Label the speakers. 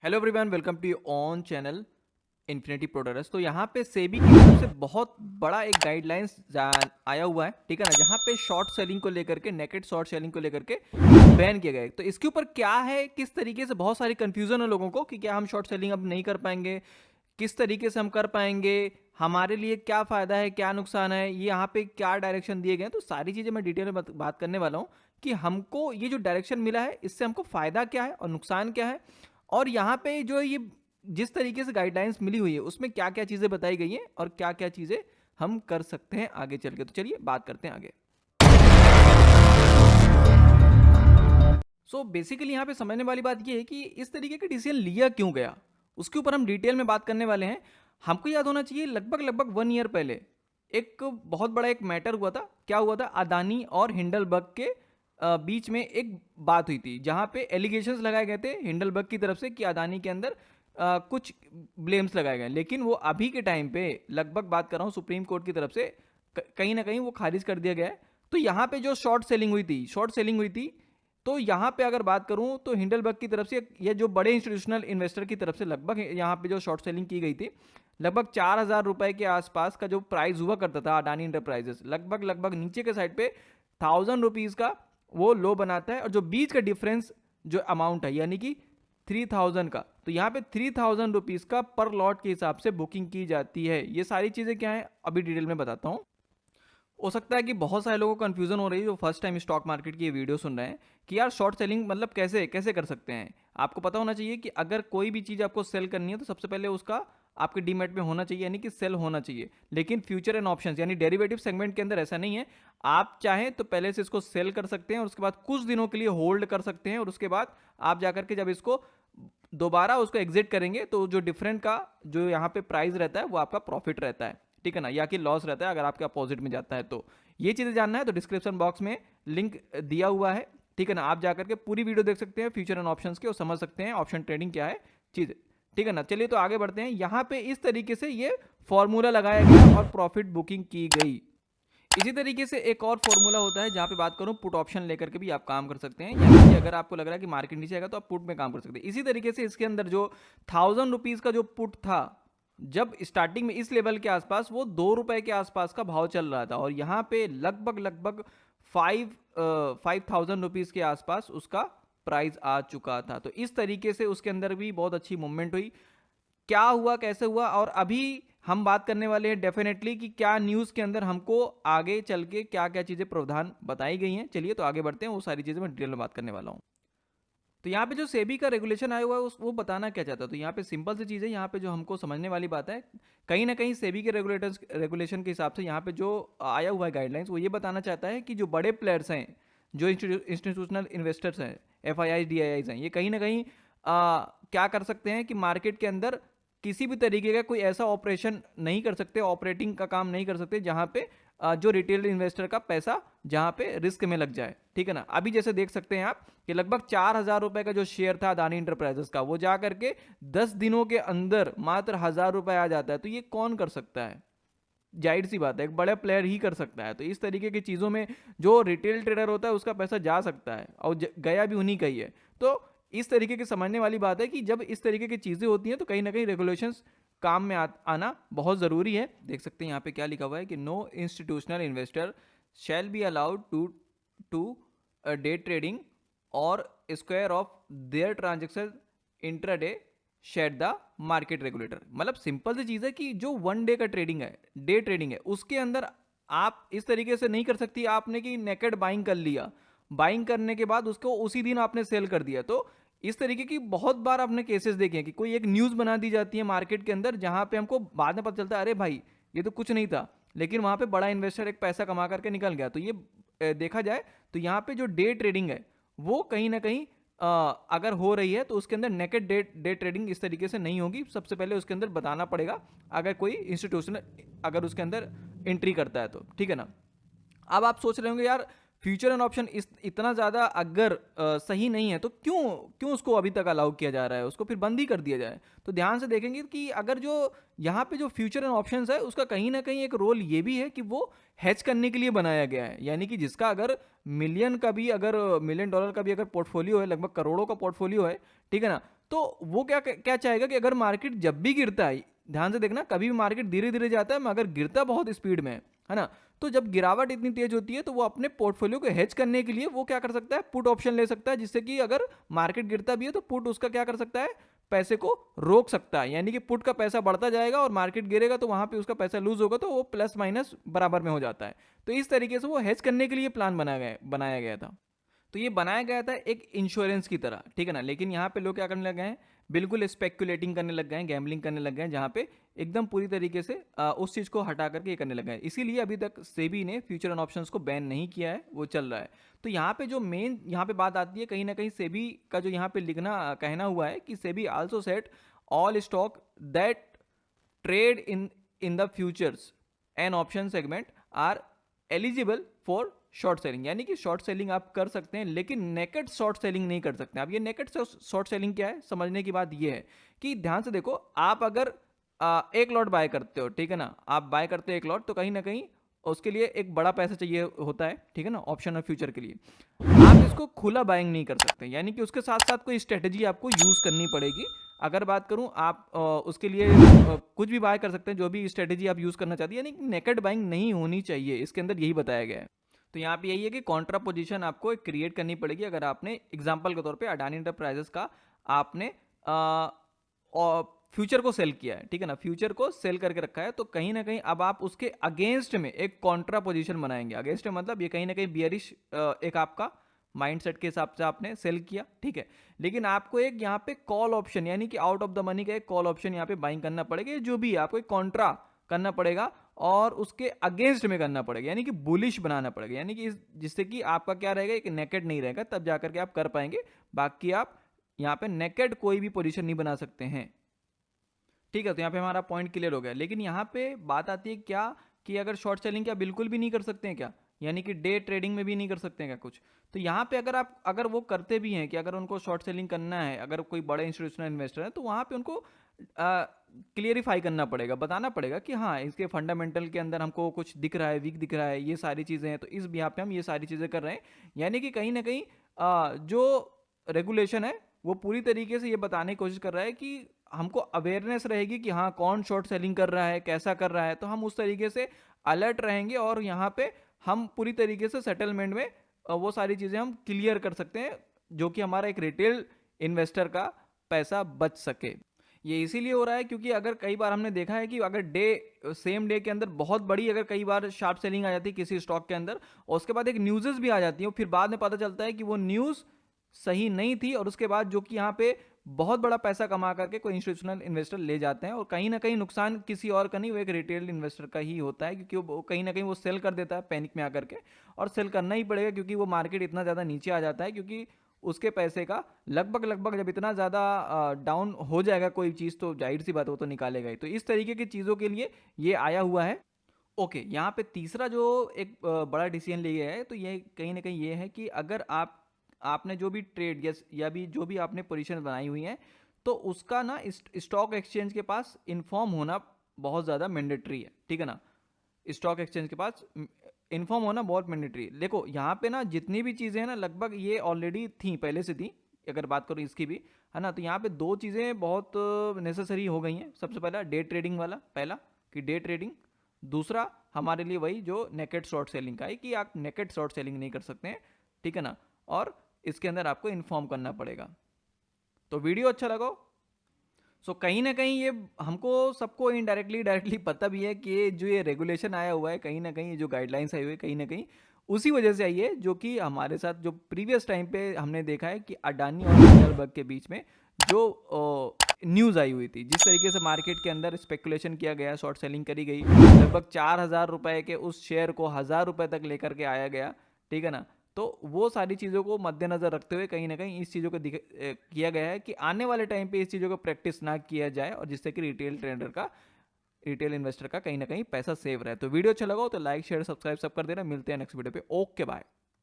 Speaker 1: Hello everyone, welcome to on channel infinity products. तो यहाँ पे सेबी की तरफ से बहुत बड़ा एक गाइडलाइंस आया हुआ है, ठीक है ना, जहाँ पे शॉर्ट सेलिंग को लेकर के, नेकेड शॉर्ट सेलिंग को लेकर के बैन किया गया है। तो इसके ऊपर क्या है, किस तरीके से, बहुत सारी कंफ्यूजन है लोगों को कि क्या हम शॉर्ट सेलिंग अब नहीं कर पाएंगे, किस तरीके से हम कर पाएंगे, हमारे लिए क्या फ़ायदा है, क्या नुकसान है, ये यहाँ पे क्या डायरेक्शन दिए गए हैं। तो सारी चीज़ें मैं डिटेल में बात करने वाला हूँ कि हमको ये जो डायरेक्शन मिला है इससे हमको फ़ायदा क्या है और नुकसान क्या है, और यहाँ पे जो ये जिस तरीके से गाइडलाइंस मिली हुई है उसमें क्या क्या चीज़ें बताई गई हैं और क्या क्या चीज़ें हम कर सकते हैं आगे चल के। तो चलिए बात करते हैं आगे। बेसिकली यहाँ पे समझने वाली बात ये है कि इस तरीके का डिसीजन लिया क्यों गया, उसके ऊपर हम डिटेल में बात करने वाले हैं। हमको याद होना चाहिए लगभग लगभग 1 ईयर पहले एक बहुत बड़ा एक मैटर हुआ था। क्या हुआ था? अदानी और हिंडलबर्ग के बीच में एक बात हुई थी जहाँ पे एलिगेशंस लगाए गए थे हिंडलबर्ग की तरफ से कि अदानी के अंदर कुछ ब्लेम्स लगाए गए, लेकिन वो अभी के टाइम पे लगभग बात कर रहा हूँ सुप्रीम कोर्ट की तरफ से कहीं ना कहीं वो खारिज कर दिया गया है। तो यहाँ पे जो शॉर्ट सेलिंग हुई थी, तो यहाँ पे अगर बात करूँ तो हिंडलबर्ग की तरफ से या जो बड़े इंस्टीट्यूशनल इन्वेस्टर की तरफ से लगभग यहाँ पे जो शॉर्ट सेलिंग की गई थी, लगभग 4,000 रुपए के आसपास का जो प्राइस हुआ करता था अडानी इंटरप्राइजेस, लगभग लगभग नीचे के साइड पे 1,000 रुपीज़ का वो लो बनाता है, और जो बीच का डिफरेंस जो अमाउंट है यानी कि 3,000 का, तो यहाँ पे 3,000 रुपीज़ का पर लॉट के हिसाब से बुकिंग की जाती है। ये सारी चीज़ें क्या है अभी डिटेल में बताता हूँ। हो सकता है कि बहुत सारे लोगों को कंफ्यूजन हो रही है जो फर्स्ट टाइम स्टॉक मार्केट की ये वीडियो सुन रहे हैं कि यार शॉर्ट सेलिंग मतलब कैसे कैसे कर सकते हैं। आपको पता होना चाहिए कि अगर कोई भी चीज़ आपको सेल करनी है तो सबसे पहले उसका आपके डीमैट में होना चाहिए, यानी कि सेल होना चाहिए। लेकिन फ्यूचर एंड ऑप्शंस यानी डेरिवेटिव सेगमेंट के अंदर ऐसा नहीं है। आप चाहें तो पहले से इसको सेल कर सकते हैं और उसके बाद कुछ दिनों के लिए होल्ड कर सकते हैं, और उसके बाद आप जाकर के जब इसको दोबारा उसको एग्जिट करेंगे तो जो डिफरेंट का जो यहाँ पे प्राइस रहता है वो आपका प्रॉफिट रहता है, ठीक है ना, या कि लॉस रहता है अगर आपके अपोजिट में जाता है। तो ये चीज़ें जानना है तो डिस्क्रिप्शन बॉक्स में लिंक दिया हुआ है, ठीक है ना, आप जाकर के पूरी वीडियो देख सकते हैं फ्यूचर एंड ऑप्शंस के और समझ सकते हैं ऑप्शन ट्रेडिंग क्या है चीज़, ठीक है ना। चलिए तो आगे बढ़ते हैं। यहाँ पे इस तरीके से ये फॉर्मूला लगाया गया और प्रॉफिट बुकिंग की गई। इसी तरीके से एक और फॉर्मूला होता है जहाँ पे बात करूँ पुट ऑप्शन लेकर के भी आप काम कर सकते हैं, यानी कि अगर आपको लग रहा है कि मार्केट नीचे आएगा तो आप पुट में काम कर सकते हैं। इसी तरीके से इसके अंदर जो 1,000 रुपीज़ का जो पुट था, जब स्टार्टिंग में इस लेवल के आसपास वो 2 रुपए के आसपास का भाव चल रहा था, और यहाँ पे लगभग लगभग 5,000 रुपीज़ के आसपास उसका प्राइस आ चुका था। तो इस तरीके से उसके अंदर भी बहुत अच्छी मूवमेंट हुई। क्या हुआ, कैसे हुआ, और अभी हम बात करने वाले हैं डेफिनेटली कि क्या न्यूज़ के अंदर हमको आगे चल के क्या क्या चीज़ें प्रावधान बताई गई हैं। चलिए तो आगे बढ़ते हैं, वो सारी चीज़ें मैं डिटेल में बात करने वाला हूँ। तो यहाँ पे जो सेबी का रेगुलेशन आया हुआ है वो बताना क्या चाहता है, तो यहाँ पे सिंपल सी चीज़ है, यहाँ पे जो हमको समझने वाली बात है, कहीं ना कहीं सेबी के रेगुलेशन के हिसाब से यहाँ पे जो आया हुआ है गाइडलाइंस, वो ये बताना चाहता है कि जो बड़े प्लेयर्स हैं, जो इंस्टीट्यूशनल इन्वेस्टर्स हैं, FIIs DIIs हैं, ये कहीं ना कहीं क्या कर सकते हैं कि मार्केट के अंदर किसी भी तरीके का कोई ऐसा ऑपरेशन नहीं कर सकते, ऑपरेटिंग का काम नहीं कर सकते जहाँ पे जो रिटेल इन्वेस्टर का पैसा जहाँ पे रिस्क में लग जाए, ठीक है ना। अभी जैसे देख सकते हैं आप कि लगभग 4,000 रुपए का जो शेयर था अदानी इंटरप्राइजेस का, वो जा करके 10 दिनों के अंदर मात्र 1,000 रुपए आ जाता है। तो ये कौन कर सकता है? जाहिर सी बात है एक बड़ा प्लेयर ही कर सकता है। तो इस तरीके की चीज़ों में जो रिटेल ट्रेडर होता है उसका पैसा जा सकता है, और गया भी उन्हीं का ही है। तो इस तरीके की समझने वाली बात है कि जब इस तरीके की चीज़ें होती हैं तो कहीं ना कहीं रेगुलेशंस काम में आना बहुत ज़रूरी है। देख सकते हैं यहाँ पे क्या लिखा हुआ है कि no institutional investor shall be allowed to day trading और square off their transaction intraday said the market regulator. मतलब सिंपल सी चीज़ है कि जो 1 डे का ट्रेडिंग है, डे ट्रेडिंग है, उसके अंदर आप इस तरीके से नहीं कर सकती आपने कि नेकेड बाइंग कर लिया, बाइंग करने के बाद उसको उसी दिन आपने सेल कर दिया। तो इस तरीके की बहुत बार आपने केसेस देखे हैं कि कोई एक न्यूज़ बना दी जाती है मार्केट के अंदर जहां पे हमको बाद में पता चलता है अरे भाई ये तो कुछ नहीं था, लेकिन वहां पे बड़ा इन्वेस्टर एक पैसा कमा करके निकल गया। तो ये देखा जाए तो यहाँ पे जो डे ट्रेडिंग है वो कहीं ना कहीं अगर हो रही है तो उसके अंदर नेकेड डे ट्रेडिंग इस तरीके से नहीं होगी। सबसे पहले उसके अंदर बताना पड़ेगा अगर कोई इंस्टीट्यूशन अगर उसके अंदर एंट्री करता है तो, ठीक है ना। अब आप सोच रहे होंगे यार फ्यूचर एंड ऑप्शन इतना ज़्यादा अगर सही नहीं है तो क्यों क्यों उसको अभी तक अलाउ किया जा रहा है, उसको फिर बंद ही कर दिया जाए। तो ध्यान से देखेंगे कि अगर जो यहाँ पे जो फ्यूचर एंड ऑप्शंस है उसका कहीं ना कहीं एक रोल ये भी है कि वो हेज करने के लिए बनाया गया है, यानी कि जिसका अगर $1 मिलियन का भी अगर $1 मिलियन का भी अगर पोर्टफोलियो है, लगभग करोड़ों का पोर्टफोलियो है, ठीक है ना, तो वो क्या क्या चाहेगा कि अगर मार्केट जब भी गिरता है, ध्यान से देखना, कभी भी मार्केट धीरे धीरे जाता है मगर गिरता बहुत स्पीड में है ना, तो जब गिरावट इतनी तेज होती है तो वो अपने पोर्टफोलियो को हेज करने के लिए वो क्या कर सकता है, पुट ऑप्शन ले सकता है, जिससे कि अगर मार्केट गिरता भी है तो पुट उसका क्या कर सकता है, पैसे को रोक सकता है। यानी कि पुट का पैसा बढ़ता जाएगा और मार्केट गिरेगा तो वहां पे उसका पैसा लूज होगा, तो वो प्लस माइनस बराबर में हो जाता है। तो इस तरीके से वो हेज करने के लिए प्लान बनाया गया था। तो ये बनाया गया था एक इंश्योरेंस की तरह, ठीक है ना। लेकिन यहाँ पे लोग क्या करने लग गए हैं, बिल्कुल स्पेक्युलेटिंग करने लग गए हैं, गैम्बलिंग करने लग गए हैं, जहाँ पे एकदम पूरी तरीके से उस चीज़ को हटा करके ये करने लग गए हैं। इसीलिए अभी तक सेबी ने फ्यूचर एंड ऑप्शंस को बैन नहीं किया है, वो चल रहा है। तो यहाँ पे जो मेन यहाँ पे बात आती है, कहीं ना कहीं सेबी का जो यहाँ पे लिखना कहना हुआ है कि SEBI also set all stock that trade in the futures and option segment are eligible for short selling. यानी कि शॉर्ट सेलिंग आप कर सकते हैं, लेकिन नेकेड शॉर्ट सेलिंग नहीं कर सकते। अब ये नेकेड शॉर्ट सेलिंग क्या है, समझने की बात ये है कि ध्यान से देखो, आप अगर एक लॉट बाय करते हो, ठीक है ना, आप बाय करते हो एक लॉट, तो कहीं ना कहीं उसके लिए एक बड़ा पैसा चाहिए होता है, ठीक है ना, ऑप्शन और फ्यूचर के लिए। आप इसको खुला बाइंग नहीं कर सकते, यानी कि उसके साथ साथ कोई स्ट्रेटेजी आपको यूज करनी पड़ेगी। अगर बात करूं, आप उसके लिए कुछ भी बाय कर सकते हैं, जो भी स्ट्रेटेजी आप यूज करना चाहते हैं, यानी नेकेड बाइंग नहीं होनी चाहिए, इसके अंदर यही बताया गया है। तो यहाँ पे यही है कि कॉन्ट्रा पोजीशन आपको क्रिएट करनी पड़ेगी। अगर आपने एग्जांपल के तौर पे अडानी एंटरप्राइजेस का आपने फ्यूचर को सेल किया है, ठीक है ना, फ्यूचर को सेल करके रखा है, तो कहीं ना कहीं अब आप उसके अगेंस्ट में एक कॉन्ट्रा पोजीशन बनाएंगे। अगेंस्ट में मतलब ये कहीं ना कहीं बियरिश एक आपका माइंडसेट के हिसाब से आपने सेल किया, ठीक है। लेकिन आपको एक यहाँ पे कॉल ऑप्शन, यानी कि आउट ऑफ द मनी का एक कॉल ऑप्शन यहाँ पे बाइंग करना पड़ेगा, जो भी आपको एक कॉन्ट्रा करना पड़ेगा और उसके अगेंस्ट में करना पड़ेगा, यानी कि बुलिश बनाना पड़ेगा, यानी कि जिससे कि आपका क्या रहेगा, एक नेकेड नहीं रहेगा, तब जाकर के आप कर पाएंगे। बाकी आप यहाँ पे नेकेड कोई भी पोजीशन नहीं बना सकते हैं, ठीक है। तो यहाँ पे हमारा पॉइंट क्लियर हो गया। लेकिन यहाँ पे बात आती है क्या, कि अगर शॉर्ट सेलिंग क्या बिल्कुल भी नहीं कर सकते हैं क्या, यानी कि डे ट्रेडिंग में भी नहीं कर सकते हैं क्या कुछ। तो यहाँ पे अगर वो करते भी हैं कि अगर उनको शॉर्ट सेलिंग करना है, अगर कोई बड़े इंस्टीट्यूशनल इन्वेस्टर है, तो वहाँ पे उनको क्लियरिफाई करना पड़ेगा, बताना पड़ेगा कि हाँ, इसके फंडामेंटल के अंदर हमको कुछ दिख रहा है, वीक दिख रहा है, ये सारी चीज़ें हैं, तो इस यहाँ पे हम ये सारी चीज़ें कर रहे हैं। यानी कि कहीं ना कहीं जो रेगुलेशन है वो पूरी तरीके से ये बताने की कोशिश कर रहा है कि हमको अवेयरनेस रहेगी कि हाँ, कौन शॉर्ट सेलिंग कर रहा है, कैसा कर रहा है, तो हम उस तरीके से अलर्ट रहेंगे और यहाँ पे हम पूरी तरीके से सेटलमेंट में वो सारी चीज़ें हम क्लियर कर सकते हैं, जो कि हमारा एक रिटेल इन्वेस्टर का पैसा बच सके। ये इसीलिए हो रहा है क्योंकि अगर कई बार हमने देखा है कि अगर सेम डे के अंदर बहुत बड़ी अगर कई बार शार्प सेलिंग आ जाती है किसी स्टॉक के अंदर, और उसके बाद एक न्यूज़ भी आ जाती है, फिर बाद में पता चलता है कि वो न्यूज़ सही नहीं थी, और उसके बाद जो कि यहाँ पे बहुत बड़ा पैसा कमा करके कोई इंस्टीट्यूशनल इन्वेस्टर ले जाते हैं, और कहीं ना कहीं नुकसान किसी और का नहीं, वो एक रिटेल इन्वेस्टर का ही होता है, क्योंकि वो कहीं ना कहीं वो सेल कर देता है पैनिक में आकर के, और सेल करना ही पड़ेगा क्योंकि वो मार्केट इतना ज़्यादा नीचे आ जाता है, क्योंकि उसके पैसे का लगभग जब इतना ज़्यादा डाउन हो जाएगा कोई चीज़, तो जाहिर सी बात वो तो निकालेगा ही। तो इस तरीके की चीज़ों के लिए ये आया हुआ है। ओके, यहाँ पे तीसरा जो एक बड़ा डिसीजन लिया है, तो ये कहीं ना कहीं ये है कि अगर आपने जो भी ट्रेड या भी जो भी आपने पोजीशन बनाई हुई है, तो उसका ना स्टॉक एक्सचेंज के पास इन्फॉर्म होना बहुत ज़्यादा मैंडेटरी है, ठीक है ना। स्टॉक एक्सचेंज के पास इन्फॉर्म होना बहुत मैंडेटरी है। देखो यहाँ पे ना जितनी भी चीज़ें हैं ना, लगभग ये ऑलरेडी थी, पहले से थी, अगर बात करूँ इसकी भी, है ना। तो यहाँ पे दो चीज़ें बहुत नेसेसरी हो गई हैं। सबसे पहला डे ट्रेडिंग वाला, पहला कि डे ट्रेडिंग, दूसरा हमारे लिए वही जो नेकेड शॉर्ट सेलिंग का है कि आप नेकेड शॉर्ट सेलिंग नहीं कर सकते हैं, ठीक है ना, और इसके अंदर आपको इन्फॉर्म करना पड़ेगा। तो वीडियो अच्छा लगा, सो कहीं ना कहीं ये हमको सबको डायरेक्टली पता भी है कि जो ये रेगुलेशन आया हुआ है, कहीं ना कहीं जो गाइडलाइंस आई हुई है, कहीं ना कहीं उसी वजह से आई है, जो कि हमारे साथ जो प्रीवियस टाइम पे हमने देखा है कि अडानी और हिंडलबर्ग के बीच में जो न्यूज़ आई हुई थी, जिस तरीके से मार्केट के अंदर स्पेकुलेशन किया गया, शॉर्ट सेलिंग करी गई, लगभग 4,000 रुपए के उस शेयर को 1,000 रुपए तक लेकर के आया गया, ठीक है ना। तो वो सारी चीज़ों को मद्देनज़र रखते हुए कहीं ना कहीं इस चीज़ों को किया गया है कि आने वाले टाइम पे इस चीज़ों को प्रैक्टिस ना किया जाए, और जिससे कि रिटेल इन्वेस्टर का कहीं ना कहीं पैसा सेव रहे। तो वीडियो अच्छा लगा हो तो लाइक शेयर सब्सक्राइब सब कर देना। मिलते हैं नेक्स्ट वीडियो पे। Okay bye.